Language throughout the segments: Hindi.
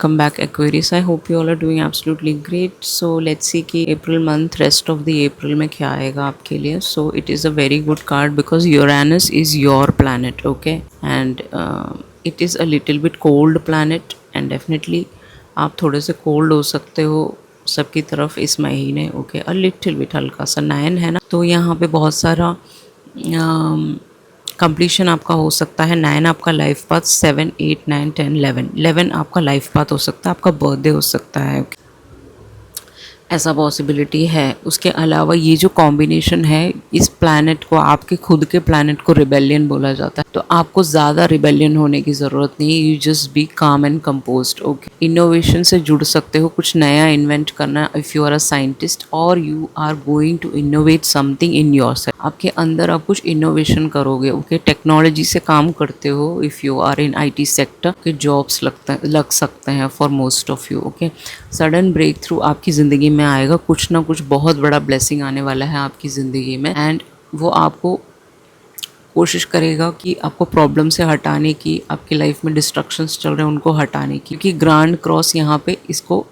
Come back Aquarius. I hope you all are doing absolutely great. So let's see कि April month, rest of the April में क्या आएगा आपके लिए. So it is a very good card because Uranus is your planet, okay, and it is a little bit cold planet and definitely आप थोड़े से cold हो सकते हो सबकी तरफ इस महीने, okay, a little bit हल्का सा 9 है ना, तो यहाँ पे बहुत सारा कंप्लीशन आपका हो सकता है. 9 आपका लाइफ पाथ, 7 8 9 10 11 आपका लाइफ पाथ हो सकता है, आपका बर्थडे हो सकता है, ऐसा पॉसिबिलिटी है. उसके अलावा ये जो कॉम्बिनेशन है, इस प्लैनेट को, आपके खुद के प्लैनेट को रिबेलियन बोला जाता है, तो आपको ज़्यादा रिबेलियन होने की ज़रूरत नहीं. You just be calm and composed, okay. Innovation से जुड़ सकते हो, कुछ नया इन्वेंट करना if you are a scientist और you are going to innovate something in your self. आपके अंदर आप कुछ इनोवेशन करोगे, ओके. टेक्नोलॉजी से काम करते हो if you are in IT sector के जॉब्स लग सकते हैं for most of you, okay. Sudden breakthrough आपकी ज़िंदगी में आएगा, कुछ ना कुछ बहुत बड़ा ब्लेसिंग आने वाला है आपकी ज़िंदगी में एंड वो आपको कोशिश करेगा कि आपको प्रॉब्लम से हटाने की, आपकी लाइफ में डिस्ट्रक्शंस चल रहे हैं उनको हटाने की, क्योंकि ग्रैंड क्रॉस यहाँ पे इसको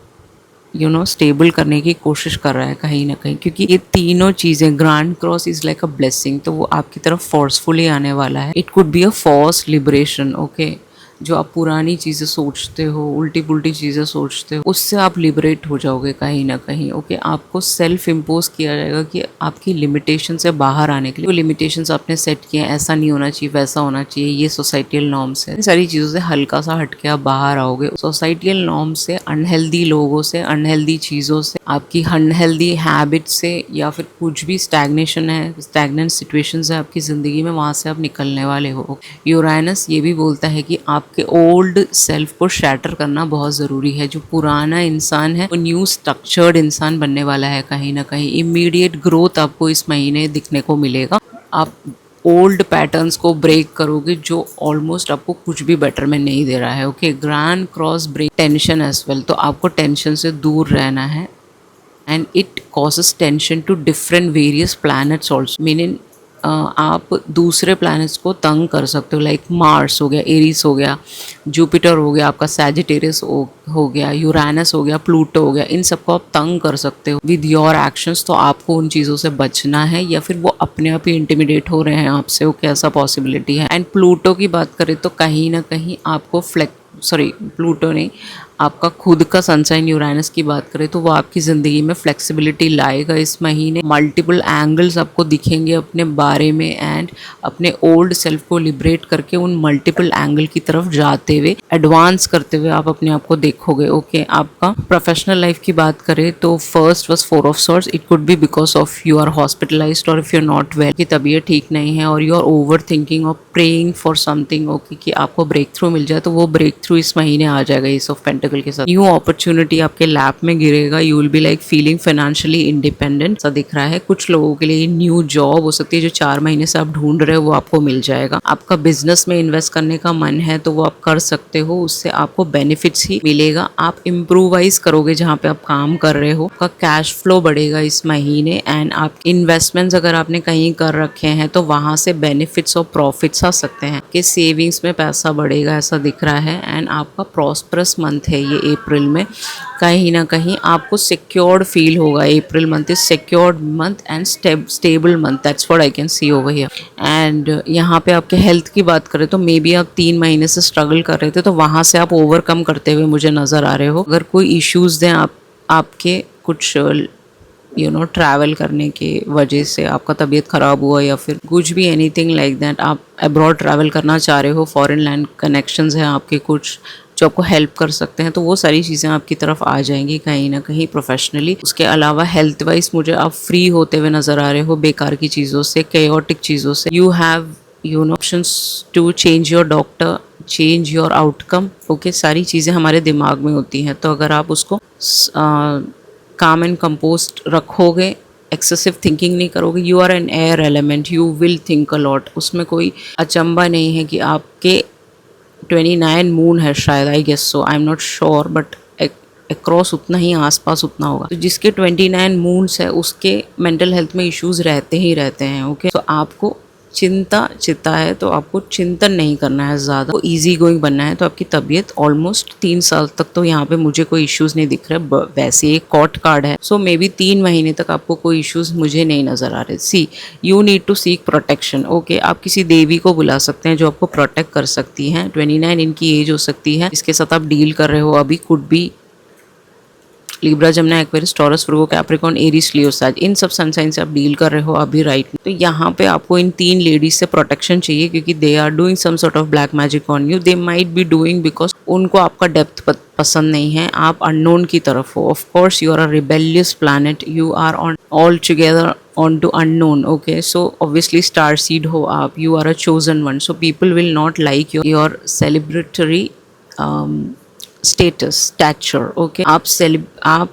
स्टेबल करने की कोशिश कर रहा है कहीं ना कहीं, क्योंकि ये तीनों चीज़ें, grand cross is like a blessing, तो वो आपकी तरफ फोर्सफुली आने वाला है. It could be a force liberation, okay. जो आप पुरानी चीज़ें सोचते हो, उल्टी पुल्टी चीज़ें सोचते हो, उससे आप लिबरेट हो जाओगे कहीं ना कहीं, ओके. आपको सेल्फ इम्पोज किया जाएगा कि आपकी लिमिटेशन से बाहर आने के लिए, वो लिमिटेशंस आपने सेट किए हैं, ऐसा नहीं होना चाहिए, वैसा होना चाहिए, ये सोसाइटियल नॉर्म्स है, सारी चीज़ों से हल्का सा हट के आप बाहर आओगे. सोसाइटियल नॉर्म्स से, अनहेल्दी लोगों से, अनहेल्दी चीज़ों से, आपकी अनहेल्दी हैबिट से, या फिर कुछ भी स्टैग्नेशन है, स्टैग्नेंट सिचुएशंस है आपकी ज़िंदगी में, वहाँ से आप निकलने वाले हो. यूरेनस ये भी बोलता है कि आपके ओल्ड सेल्फ को शैटर करना बहुत ज़रूरी है. जो पुराना इंसान है वो न्यू स्ट्रक्चर्ड इंसान बनने वाला है कहीं ना कहीं. इमीडिएट ग्रोथ आपको इस महीने दिखने को मिलेगा. आप ओल्ड पैटर्न्स को ब्रेक करोगे जो ऑलमोस्ट आपको कुछ भी बेटरमेंट नहीं दे रहा है, okay. Grand cross break tension as well, तो आपको टेंशन से दूर रहना है and it causes tension to different various planets also. Meaning आप दूसरे प्लैनेट्स को तंग कर सकते हो, लाइक मार्स हो गया, एरीस हो गया, जुपिटर हो गया, आपका सैजिटेरियस हो गया, यूरेनस हो गया, प्लूटो हो गया, इन सबको आप तंग कर सकते हो विद योर एक्शंस. तो आपको उन चीज़ों से बचना है, या फिर वो अपने आप ही इंटिमिडेट हो रहे हैं आपसे, ओके, ऐसा पॉसिबिलिटी है. एंड प्लूटो की बात करें तो कहीं ना कहीं आपको प्लूटो नहीं, आपका खुद का सनसाइन यूरेनस की बात करें तो वो आपकी ज़िंदगी में फ्लेक्सिबिलिटी लाएगा इस महीने. मल्टीपल एंगल्स आपको दिखेंगे अपने बारे में एंड अपने ओल्ड सेल्फ को लिबरेट करके उन मल्टीपल एंगल की तरफ जाते हुए, एडवांस करते हुए आप अपने आप को देखोगे, ओके. आपका प्रोफेशनल लाइफ की बात करें तो first was 4 of swords. It could be because of you are hospitalized और if you are not well, की तबीयत ठीक नहीं है और यू आर ओवर थिंकिंग और प्रेइंग फॉर समथिंग, ओके, कि आपको ब्रेक थ्रू मिल जाए, तो वो ब्रेक थ्रू इस महीने आ जाएगा एस ऑफ पेंटिकल के साथ. न्यू अपॉर्चुनिटी आपके लैप में गिरेगा. You will be like feeling financially independent, सा दिख रहा है. कुछ लोगों के लिए न्यू जॉब हो सकती है, जो 4 महीने से आप ढूंढ रहे हो वो आपको मिल जाएगा. आपका बिजनेस में इन्वेस्ट करने का मन है तो वो आप कर सकते हो, उससे आपको बेनिफिट्स ही मिलेगा. आप इम्प्रूवाइज करोगे जहाँ पे आप काम कर रहे हो, आपका कैश फ्लो बढ़ेगा इस महीने एंड आप इन्वेस्टमेंट्स अगर आपने कहीं कर रखे हैं तो वहाँ से बेनिफिट्स और प्रॉफिट्स आ सकते हैं, कि सेविंग्स में पैसा बढ़ेगा, ऐसा दिख रहा है. एंड आपका प्रॉस्परस मंथ है ये अप्रैल में. कहीं ना कहीं आपको सिक्योर्ड फील होगा. April month is secured month and stable month, that's what I can see over here. And यहाँ पे आपके हेल्थ की बात करें तो मे बी आप 3 महीने से स्ट्रगल कर रहे थे, तो वहाँ से आप ओवरकम करते हुए मुझे नज़र आ रहे हो. अगर कोई इश्यूज़ दें आपके कुछ ट्रैवल करने की वजह से आपका तबीयत ख़राब हुआ, या फिर कुछ भी एनीथिंग लाइक दैट, आप अब्रॉड ट्रैवल करना चाह रहे हो, फॉरेन लैंड कनेक्शंस हैं आपके कुछ जो आपको हेल्प कर सकते हैं, तो वो सारी चीज़ें आपकी तरफ आ जाएंगी कहीं ना कहीं प्रोफेशनली. उसके अलावा हेल्थ वाइज मुझे आप फ्री होते हुए नज़र आ रहे हो बेकार की चीज़ों से, केओटिक चीज़ों से. You have options to change your doctor, change your outcome, okay. सारी चीज़ें हमारे दिमाग में होती हैं, तो अगर आप उसको काम एंड कंपोस्ट रखोगे, एक्सेसिव थिंकिंग नहीं करोगे, you are an air element, you will think a lot. उसमें कोई अचंबा नहीं है कि आपके 29 मून है शायद, I guess so, I am not sure, but across उतना ही, आसपास उतना होगा. तो जिसके 29 मून्स है उसके मेंटल हेल्थ में इश्यूज रहते ही रहते हैं, ओके. तो आपको चिता है तो आपको चिंतन नहीं करना है ज़्यादा, तो ईजी गोइंग बनना है। तो आपकी तबीयत ऑलमोस्ट 3 साल तक तो यहाँ पे मुझे कोई इश्यूज नहीं दिख रहे। वैसे एक कॉट कार्ड है, सो मे बी 3 महीने तक आपको कोई इश्यूज मुझे नहीं नजर आ रहे। See you need to seek protection. Okay, आप किसी देवी को बुला सकते हैं जो आपको प्रोटेक्ट कर सकती हैं। 29 इनकी एज हो सकती है, इसके साथ आप डील कर रहे हो अभी। Could be Libra, Gemini, Aquarius, Taurus, Virgo, Capricorn, Aries, Leo, Sag, इन सब सन साइन से आप डील कर रहे हो अभी राइट। तो यहाँ पे आपको इन 3 लेडीज से प्रोटेक्शन चाहिए क्योंकि they are doing some sort of black magic on you. They might be doing because उनको आपका डेप्थ पसंद नहीं है, आप अननोन की तरफ हो। Of course you are a rebellious planet, you are on all together on to unknown. Okay, so obviously star seed हो आप, you are a chosen one, so people will not like your celebratory status, stature. Okay, आप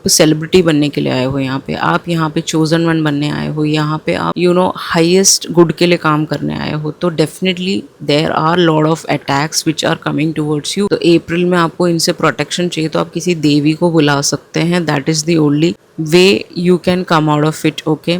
सेलिब्रिटी बनने के लिए आए हो यहाँ पे, आप यहाँ पे चोजन वन बनने आए हो, यहाँ पे आप हाईएस्ट गुड के लिए काम करने आए हो। तो definitely there are lot of attacks which are coming towards you. तो अप्रैल में आपको इनसे प्रोटेक्शन चाहिए तो आप किसी देवी को बुला सकते हैं। That is the only way you can come out of it. Okay,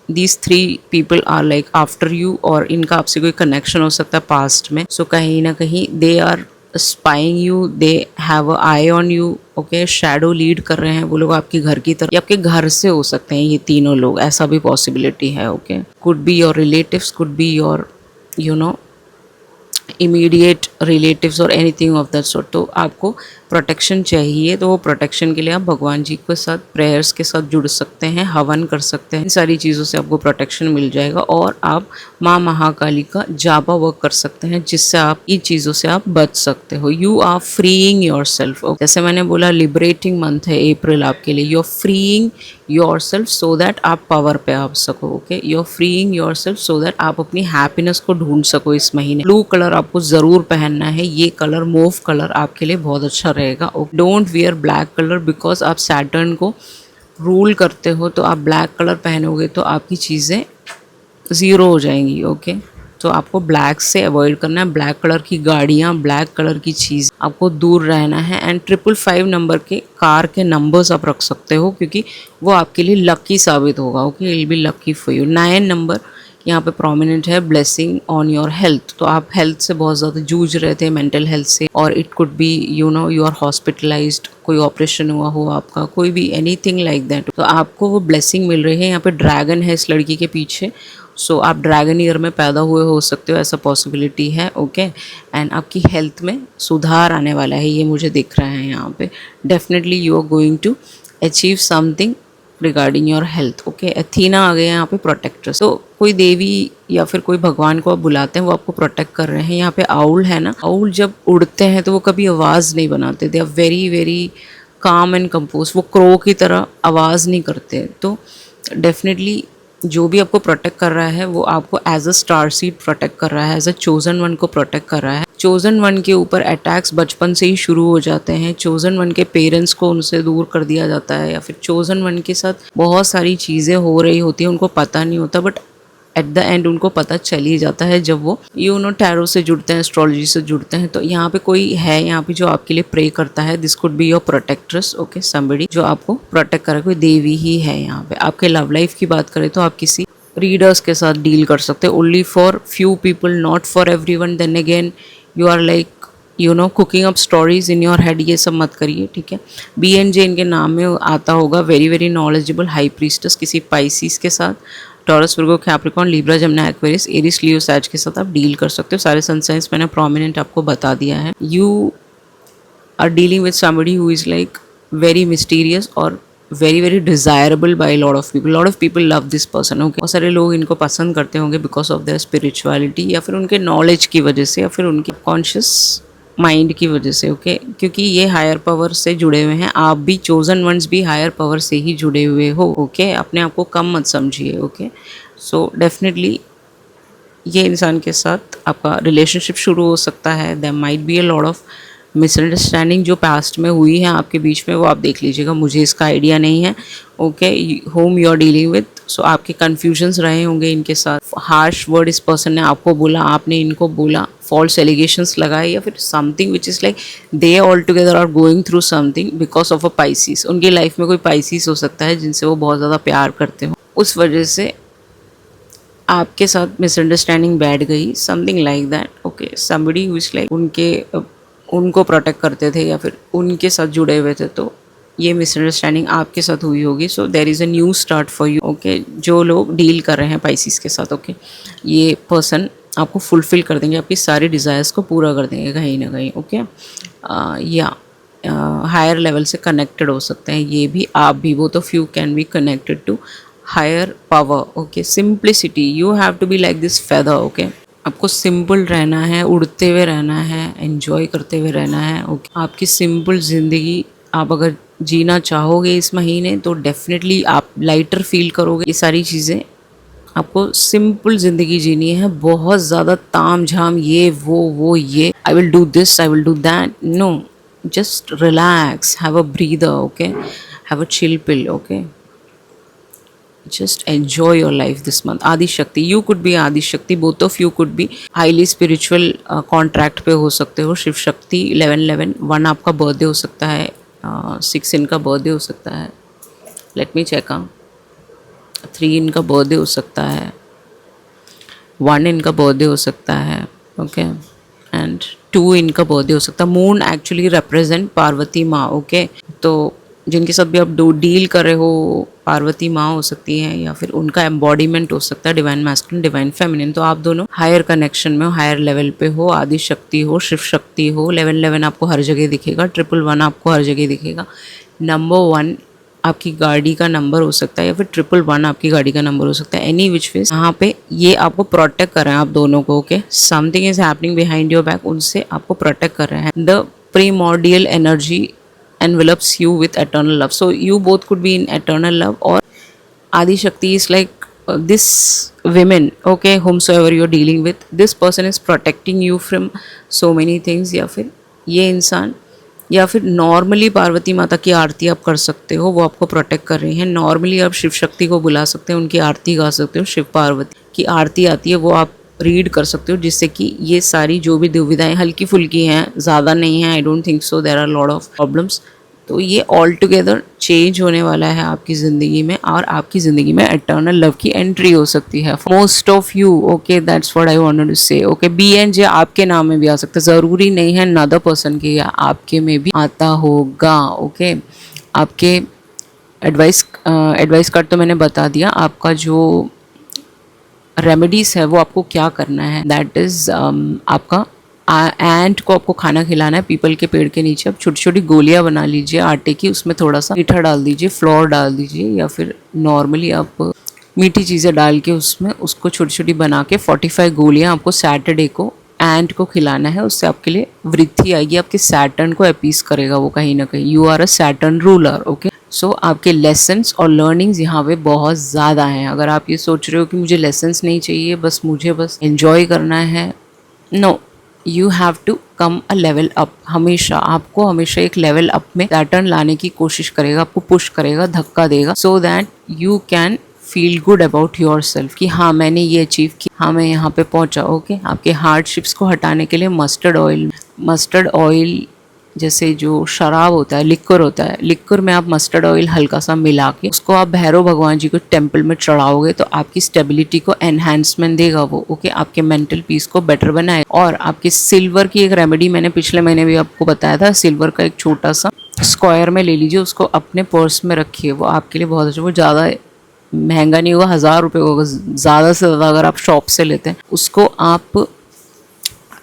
these 3 people are like after you, और इनका आपसे कोई कनेक्शन हो सकता है पास्ट में। सो कहीं ना कहीं they are spying you, they have a eye on you. Okay, shadow lead कर रहे हैं वो लोग आपके घर की तरफ, या आपके घर से हो सकते हैं ये तीनों लोग, ऐसा भी पॉसिबिलिटी है। Okay, could be your relatives, could be your immediate relatives और एनीथिंग ऑफ दैट सॉर्ट। तो आपको प्रोटेक्शन चाहिए, तो वो प्रोटेक्शन के लिए आप भगवान जी के साथ प्रेयर्स के साथ जुड़ सकते हैं, हवन कर सकते हैं। इन सारी चीज़ों से आपको प्रोटेक्शन मिल जाएगा। और आप माँ महाकाली का जापा वर्क कर सकते हैं जिससे आप इन चीज़ों से आप बच सकते हो। You are freeing yourself. जैसे मैंने बोला लिबरेटिंग मंथ है अप्रैल आपके लिए। You are freeing yourself so that आप पावर पे आ सको। Okay, you are freeing yourself so that आप अपनी हैप्पीनेस को ढूंढ सको इस महीने। ब्लू कलर आपको जरूर पहनना है, ये कलर मूव कलर आपके लिए बहुत अच्छा रहेगा। Don't wear black colour because आप सैटर्न को रूल करते हो, तो आप ब्लैक कलर पहनोगे तो आपकी चीज़ें ज़ीरो हो जाएंगी। ओके, तो आपको ब्लैक से अवॉइड करना है। ब्लैक कलर की गाड़ियाँ, ब्लैक कलर की चीज़ आपको दूर रहना है। एंड 555 नंबर के कार के नंबर्स आप रख सकते हो क्योंकि वो आपके लिए लकी साबित होगा। Okay, it will be lucky for you. 9 number यहाँ पे प्रोमिनेंट है, ब्लेसिंग ऑन योर हेल्थ। तो आप हेल्थ से बहुत ज़्यादा जूझ रहे थे, मेंटल हेल्थ से, और it could be you are hospitalized, कोई ऑपरेशन हुआ हो आपका, कोई भी एनीथिंग लाइक दैट, तो आपको वो ब्लेसिंग मिल रही है। यहाँ पे ड्रैगन है इस लड़की के पीछे, सो आप ड्रैगन ईयर में पैदा हुए हो सकते हो, ऐसा पॉसिबिलिटी है। ओके, एंड आपकी हेल्थ में सुधार आने वाला है, ये मुझे दिख रहा है यहाँ पे। Definitely you are going to achieve something regarding your health. Okay, Athena आ गए यहाँ पे प्रोटेक्टर्स। तो कोई देवी या फिर कोई भगवान को आप बुलाते हैं, वो आपको प्रोटेक्ट कर रहे हैं। यहाँ पे आउल है ना, आउल जब उड़ते हैं तो वो कभी आवाज़ नहीं बनाते, they are very very calm and compose. वो क्रो की तरह आवाज़ नहीं करते। तो डेफिनेटली जो भी आपको प्रोटेक्ट कर रहा है वो आपको as a star seed protect कर रहा है, एज अ चोजन वन को प्रोटेक्ट कर रहा है। चोजन वन के ऊपर अटैक्स बचपन से ही शुरू हो जाते हैं। चोजन वन के पेरेंट्स को उनसे दूर कर दिया जाता है, या फिर चोजन वन के साथ बहुत सारी चीज़ें हो रही होती हैं, उनको पता नहीं होता, बट एट द एंड उनको पता चल ही जाता है जब वो टैरो से जुड़ते हैं, एस्ट्रोलॉजी से जुड़ते हैं। तो यहाँ पे कोई है यहाँ पे जो आपके लिए प्रे करता है। This could be your protectress. Okay, somebody जो आपको प्रोटेक्ट करे, कोई देवी ही है यहाँ पे। आपके लव लाइफ की बात करें तो आप किसी रीडर्स के साथ डील कर सकते हैं, only for few people, not for everyone. Then again you are like cooking up stories in your head, ये सब मत करिए, ठीक है। BNJ इनके नाम में आता होगा, very very knowledgeable high priestess. किसी पाइसिस के साथ, Taurus, Virgo, Capricorn, Libra, Gemini, Aquarius, Aries, Leo, Sag के साथ आप डील कर सकते हो। सारे सन साइंस मैंने प्रोमिनेंट आपको बता दिया है। You are dealing with somebody who is like very mysterious और very very desirable by lot of people. Lot of people love this person. Okay, बहुत सारे लोग इनको पसंद करते होंगे बिकॉज ऑफ देयर स्पिरिचुअलिटी, या फिर उनके नॉलेज की वजह से, या फिर उनकी कॉन्शियस माइंड की वजह से। ओके, क्योंकि ये हायर पावर से जुड़े हुए हैं। आप भी चोजन वंस भी हायर पावर से ही जुड़े हुए हो। ओके, अपने आप को कम मत समझिए। ओके, सो डेफिनेटली ये इंसान के साथ आपका रिलेशनशिप शुरू हो सकता है। There might be a lot of misunderstanding जो पास्ट में हुई है आपके बीच में, वो आप देख लीजिएगा, मुझे इसका आइडिया नहीं है। Okay, whom you are dealing with, so आपके कन्फ्यूजन्स रहे होंगे इनके साथ। हार्श वर्ड इस पर्सन ने आपको बोला, आपने इनको बोला, फॉल्स एलिगेशंस लगाए, या फिर something which is like they all together are going through something because of a Pisces. उनकी लाइफ में कोई पाइसिस हो सकता है जिनसे वो बहुत ज़्यादा प्यार करते हो, उस वजह से आपके साथ मिसअंडरस्टैंडिंग बैठ गई, something like that, okay. Somebody who is like उनको प्रोटेक्ट करते थे या फिर उनके साथ जुड़े हुए थे, तो ये मिसअंडरस्टैंडिंग आपके साथ हुई होगी। So there is a new start for you, okay. जो लोग डील कर रहे हैं पाइसिस के साथ, ओके, ये पर्सन आपको फुलफ़िल कर देंगे, आपकी सारी डिज़ायर्स को पूरा कर देंगे कहीं ना कहीं, ओके। या हायर लेवल से कनेक्टेड हो सकते हैं ये भी, आप भी, वो तो few can be connected to higher power, okay. Simplicity, you have to be like this feather, okay. आपको सिंपल रहना है, उड़ते हुए रहना है, एंजॉय करते हुए रहना है, ओके। आपकी सिंपल ज़िंदगी आप अगर जीना चाहोगे इस महीने तो डेफिनेटली आप लाइटर फील करोगे। ये सारी चीज़ें आपको सिंपल ज़िंदगी जीनी है, बहुत ज़्यादा ताम झाम ये वो ये I will do this, I will do that, no, just relax, have a breather, okay, have a chill pill, okay, just enjoy your life this month. Adi Shakti, you could be Adi Shakti, both of you could be highly spiritual contract पे हो सकते हो। शिव शक्ति 1111 आपका बर्थडे हो सकता है, 6 इनका बर्थडे हो सकता है, लेट मी चेक, 3 इनका बर्थडे हो सकता है, 1 इनका बर्थडे हो सकता है, ओके, एंड 2 इनका बर्थडे हो सकता है। मून एक्चुअली रिप्रेजेंट पार्वती माँ, ओके। तो जिनके साथ भी आप डील कर रहे हो, पार्वती माँ हो सकती हैं या फिर उनका एम्बॉडीमेंट हो सकता है, डिवाइन मैस्कुलिन, डिवाइन फेमिनिन। तो आप दोनों हायर कनेक्शन में हो, हायर लेवल पे हो, आदि शक्ति हो, शिव शक्ति हो। 1111 आपको हर जगह दिखेगा, 111 आपको हर जगह दिखेगा। नंबर 1 आपकी गाड़ी का नंबर हो सकता है या फिर 111 आपकी गाड़ी का नंबर हो सकता है। एनी विच वेज यहाँ पे ये आपको प्रोटेक्ट कर रहे हैं आप दोनों को, okay. Something is happening behind your back, उनसे आपको प्रोटेक्ट कर रहे हैं। The primordial energy envelops you with eternal love, so you both could be in eternal love. और Adi Shakti is like this women, okay, whomsoever you're dealing with, this person is protecting you from so many things। या फिर ये इंसान, या फिर नॉर्मली पार्वती माता की आरती आप कर सकते हो, वो आपको प्रोटेक्ट कर रही हैं। नॉर्मली आप शिव शक्ति को बुला सकते हैं, उनकी आरती गा सकते हो, शिव पार्वती की आरती आती है वो आप रीड कर सकते हो, जिससे कि ये सारी जो भी दुविधाएं हल्की फुल्की हैं, ज़्यादा नहीं है, I don't think so there are lot of problems. तो ये ऑल टुगेदर चेंज होने वाला है आपकी ज़िंदगी में, और आपकी ज़िंदगी में एटर्नल लव की एंट्री हो सकती है। Most of you, okay, that's what I wanted to say, okay. B and J आपके नाम में भी आ सकता है, ज़रूरी नहीं है अनदर पर्सन के, या आपके में भी आता होगा, ओके। आपके एडवाइस कार्ड तो मैंने बता दिया, आपका जो रेमेडीज़ है वो आपको क्या करना है, दैट इज़ आपका एंट को आपको खाना खिलाना है पीपल के पेड़ के नीचे। आप छोटी छोटी गोलियां बना लीजिए आटे की, उसमें थोड़ा सा मीठा डाल दीजिए, फ्लोर डाल दीजिए, या फिर नॉर्मली आप मीठी चीज़ें डाल के उसमें उसको छोटी छोटी बना के 45 गोलियां आपको सैटरडे को एंट को खिलाना है। उससे आपके लिए वृद्धि आएगी, आपके सैटर्न को अपीस करेगा वो कहीं ना कहीं। You are a Saturn ruler, okay. So आपके लेसन्स और लर्निंग्स यहाँ पे बहुत ज़्यादा हैं। अगर आप ये सोच रहे हो कि मुझे लेसन्स नहीं चाहिए, मुझे बस एंजॉय करना है, no, you have to come a level up. आपको हमेशा एक लेवल अप में पैटर्न लाने की कोशिश करेगा, आपको पुश करेगा, धक्का देगा, so that you can feel good about your self कि हाँ मैंने ये अचीव किया, हाँ मैं यहाँ पे पहुँचा, ओके। आपके हार्डशिप्स को हटाने के लिए मस्टर्ड ऑयल जैसे जो शराब होता है, लिक्वर होता है, लिक्वर में आप मस्टर्ड ऑयल हल्का सा मिला के उसको आप भैरव भगवान जी को टेम्पल में चढ़ाओगे तो आपकी स्टेबिलिटी को एनहांसमेंट देगा वो, ओके। आपके मेंटल पीस को बेटर बनाए। और आपके सिल्वर की एक रेमेडी मैंने पिछले महीने भी आपको बताया था, सिल्वर का एक छोटा सा स्क्वायर में ले लीजिए, उसको अपने पर्स में रखिए, वो आपके लिए बहुत अच्छा। वो ज़्यादा महंगा नहीं होगा, 1000 रुपये होगा ज़्यादा से ज़्यादा अगर आप शॉप से लेते हैं। उसको आप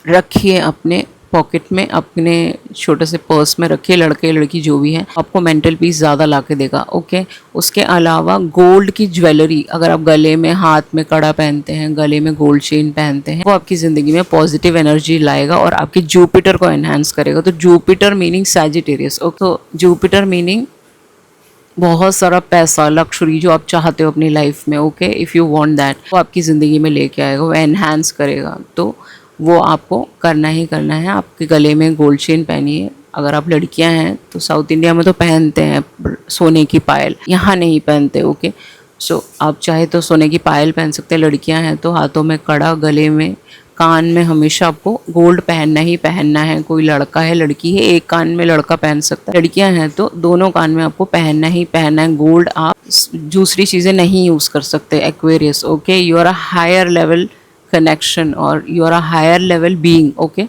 रखिए अपने पॉकेट में, अपने छोटे से पर्स में रखिए, लड़के लड़की जो भी हैं, आपको मेंटल पीस ज़्यादा ला के देगा, ओके। उसके अलावा गोल्ड की ज्वेलरी, अगर आप गले में, हाथ में कड़ा पहनते हैं, गले में गोल्ड चेन पहनते हैं, वो आपकी ज़िंदगी में पॉजिटिव एनर्जी लाएगा और आपके जुपिटर को एनहांस करेगा। तो जुपिटर मीनिंग सैजिटेरियस, ओके। तो जुपिटर मीनिंग बहुत सारा पैसा, लक्ष्री जो आप चाहते हो अपनी लाइफ में, okay, if you want that, वो आपकी ज़िंदगी में लेके आएगा, वो एनहांस करेगा। तो वो आपको करना ही करना है। आपके गले में गोल्ड चेन पहनिए। अगर आप लड़कियां हैं तो साउथ इंडिया में तो पहनते हैं सोने की पायल, यहाँ नहीं पहनते, ओके। सो आप चाहे तो सोने की पायल पहन सकते हैं, लड़कियां हैं तो हाथों में कड़ा, गले में कान में हमेशा आपको गोल्ड पहनना ही पहनना है। कोई लड़का है लड़की है, एक कान में लड़का पहन सकता है, लड़कियां हैं तो दोनों कान में आपको पहनना ही पहनना है। गोल्ड आप दूसरी चीज़ें नहीं यूज़ कर सकते। Aquarius, okay, you are a higher level connection or you are a higher level being, okay,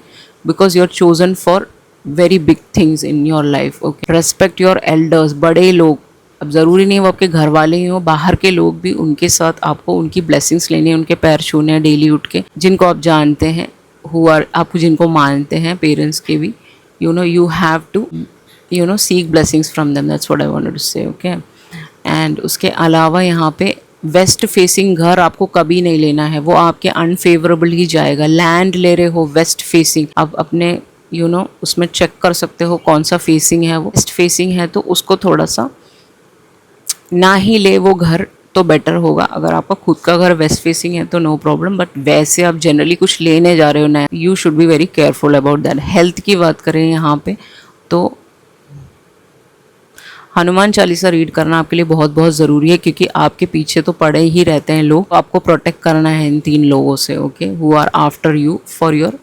because you are chosen for very big things in your life, okay. Respect your elders, बड़े लोग, अब ज़रूरी नहीं वो आपके घर वाले ही हो, बाहर के लोग भी, उनके साथ आपको उनकी ब्लेसिंग्स लेनी है, उनके पैर छूने हैं डेली उठ के, जिनको आप जानते हैं, हु आर, आप जिनको मानते हैं, पेरेंट्स के भी, you know, you have to you know seek blessings from them, that's what I wanted to say, okay. And उसके अलावा यहाँ पे वेस्ट फेसिंग घर आपको कभी नहीं लेना है, वो आपके अनफेवरेबल ही जाएगा। लैंड ले रहे हो वेस्ट फेसिंग, आप अपने यू नो उसमें चेक कर सकते हो कौन सा फेसिंग है। वो वेस्ट फेसिंग है तो उसको थोड़ा सा ना ही ले वो घर तो बेटर होगा। अगर आपका खुद का घर वेस्ट फेसिंग है तो नो प्रॉब्लम, बट वैसे आप जनरली कुछ लेने जा रहे हो ना, you should be very careful about that. Health की बात करें यहाँ पे तो हनुमान चालीसा रीड करना आपके लिए बहुत बहुत ज़रूरी है, क्योंकि आपके पीछे तो पड़े ही रहते हैं लोग, आपको प्रोटेक्ट करना है इन 3 लोगों से, okay, who are after you for your,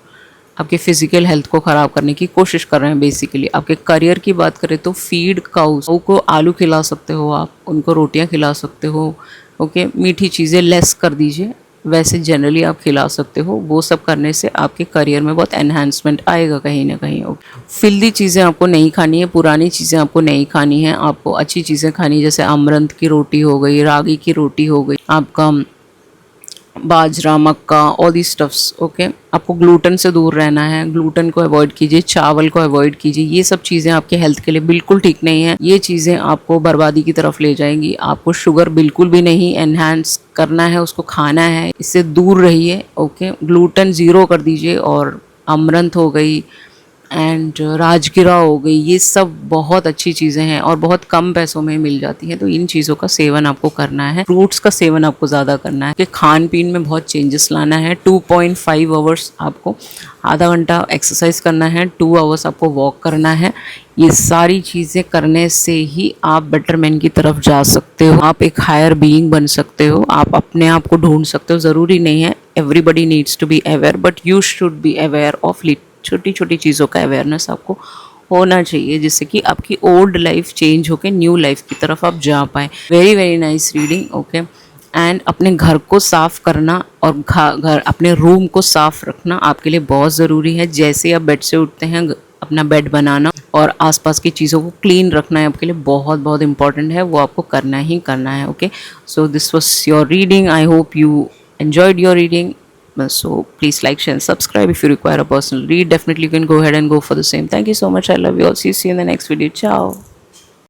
आपके फिजिकल हेल्थ को ख़राब करने की कोशिश कर रहे हैं बेसिकली। आपके करियर की बात करें तो फीड काउस को आलू खिला सकते हो आप, उनको रोटियां खिला सकते हो, ओके। मीठी चीज़ें लेस कर दीजिए, वैसे जनरली आप खिला सकते हो। वो सब करने से आपके करियर में बहुत एनहांसमेंट आएगा कहीं ना कहीं, ओके। फिल्दी चीज़ें आपको नहीं खानी है, पुरानी चीज़ें आपको नहीं खानी है, आपको अच्छी चीज़ें खानी है, जैसे अमरंथ की रोटी हो गई, रागी की रोटी हो गई, आपका बाजरा, मक्का, ऑल दी स्टफ्स, ओके। आपको ग्लूटन से दूर रहना है, ग्लूटन को अवॉइड कीजिए, चावल को अवॉइड कीजिए। ये सब चीज़ें आपके हेल्थ के लिए बिल्कुल ठीक नहीं है, ये चीज़ें आपको बर्बादी की तरफ ले जाएंगी। आपको शुगर बिल्कुल भी नहीं एनहांस करना है, उसको खाना है, इससे दूर रहिए, ओके। ग्लूटन ज़ीरो कर दीजिए। और अमरंथ हो गई एंड राजगिरा हो गई, ये सब बहुत अच्छी चीज़ें हैं और बहुत कम पैसों में मिल जाती हैं, तो इन चीज़ों का सेवन आपको करना है। फ्रूट्स का सेवन आपको ज़्यादा करना है, कि खान पीन में बहुत चेंजेस लाना है। 2.5 आवर्स आपको आधा घंटा एक्सरसाइज करना है, 2 आवर्स आपको वॉक करना है। ये सारी चीज़ें करने से ही आप बेटरमैन की तरफ जा सकते हो, आप एक हायर बीइंग बन सकते हो, आप अपने आप को ढूंढ सकते हो। ज़रूरी नहीं है everybody needs to be aware, but you should be aware of छोटी छोटी चीज़ों का अवेयरनेस आपको होना चाहिए, जिससे कि आपकी ओल्ड लाइफ चेंज होकर न्यू लाइफ की तरफ आप जा पाए। Very very nice reading, okay. And अपने घर को साफ़ करना और घर अपने रूम को साफ़ रखना आपके लिए बहुत ज़रूरी है। जैसे आप बेड से उठते हैं, अपना बेड बनाना और आसपास की चीज़ों को क्लीन रखना है आपके लिए बहुत बहुत इंपॉर्टेंट है, वो आपको करना ही करना है, okay. So this was your reading, I hope you enjoyed your reading. So please like, share and subscribe. If you require a personal read, definitely you can go ahead and go for the same. Thank you so much, I love you all, see you in the next video, ciao.